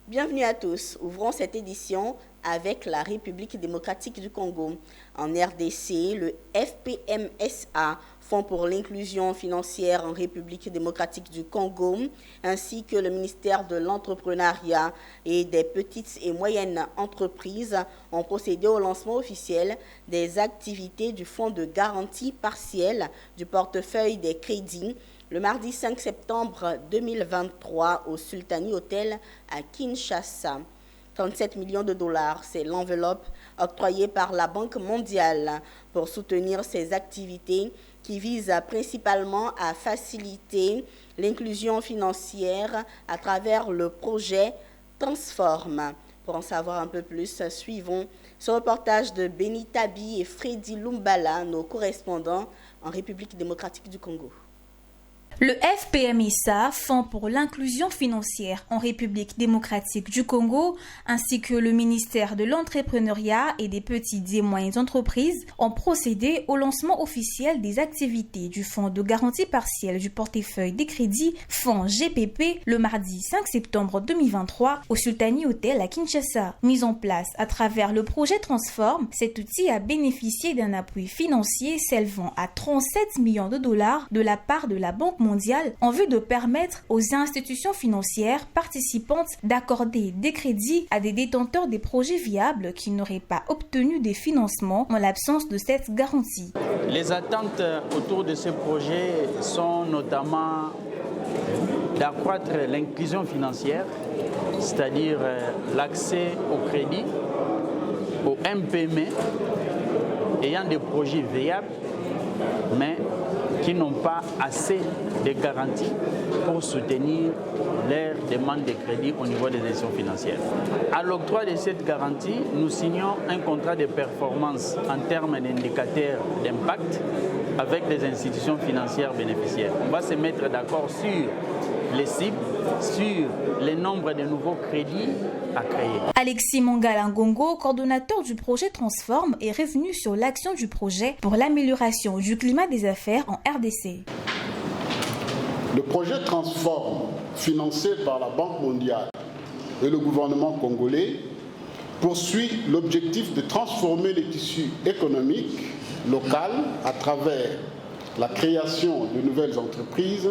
Bienvenue à tous. Ouvrons cette édition avec la République démocratique du Congo. En RDC, le FPMSA, Fonds pour l'inclusion financière en République démocratique du Congo, ainsi que le ministère de l'Entrepreneuriat et des petites et moyennes entreprises ont procédé au lancement officiel des activités du Fonds de garantie partielle du portefeuille des crédits le mardi 5 septembre 2023 au Sultani Hotel à Kinshasa. 37 millions de dollars, c'est l'enveloppe octroyée par la Banque mondiale pour soutenir ces activités qui visent principalement à faciliter l'inclusion financière à travers le projet Transform. Pour en savoir un peu plus, suivons ce reportage de Béni Tabi et Freddy Lumbala, nos correspondants en République démocratique du Congo. Le FPMSA, Fonds pour l'inclusion financière en République démocratique du Congo, ainsi que le ministère de l'Entrepreneuriat et des petites et moyennes entreprises ont procédé au lancement officiel des activités du Fonds de garantie partielle du portefeuille des crédits, Fonds GPP, le mardi 5 septembre 2023 au Sultani Hotel à Kinshasa. Mis en place à travers le projet Transform, cet outil a bénéficié d'un appui financier s'élevant à 37 millions de dollars de la part de la Banque mondiale en vue de permettre aux institutions financières participantes d'accorder des crédits à des détenteurs des projets viables qui n'auraient pas obtenu des financements en l'absence de cette garantie. Les attentes autour de ce projet sont notamment d'accroître l'inclusion financière, c'est-à-dire l'accès au crédit, au MPM, ayant des projets viables, mais qui n'ont pas assez de garanties pour soutenir leurs demandes de crédit au niveau des institutions financières. À l'octroi de cette garantie, nous signons un contrat de performance en termes d'indicateurs d'impact avec les institutions financières bénéficiaires. On va se mettre d'accord sur les cibles, sur le nombre de nouveaux crédits à créer. Alexis Mangala-Ngongo, coordonnateur du projet Transform, est revenu sur l'action du projet pour l'amélioration du climat des affaires en RDC. Le projet Transform, financé par la Banque mondiale et le gouvernement congolais, poursuit l'objectif de transformer les tissus économiques locaux à travers la création de nouvelles entreprises,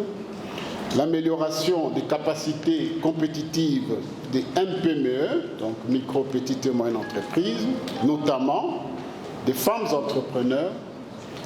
l'amélioration des capacités compétitives des MPME, donc micro, petites et moyennes entreprises, notamment des femmes entrepreneurs,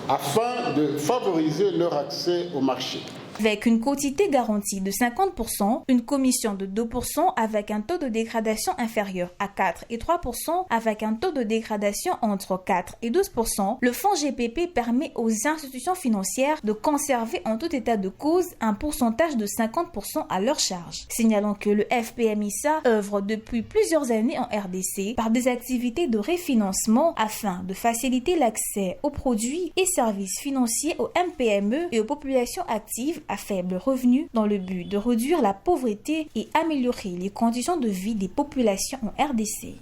afin de favoriser leur accès au marché. Avec une quotité garantie de 50%, une commission de 2% avec un taux de dégradation inférieur à 4 et 3% avec un taux de dégradation entre 4 et 12%, le fonds GPP permet aux institutions financières de conserver en tout état de cause un pourcentage de 50% à leur charge. Signalons que le FPMSA œuvre depuis plusieurs années en RDC par des activités de refinancement afin de faciliter l'accès aux produits et services financiers aux MPME et aux populations actives à faible revenu dans le but de réduire la pauvreté et améliorer les conditions de vie des populations en RDC.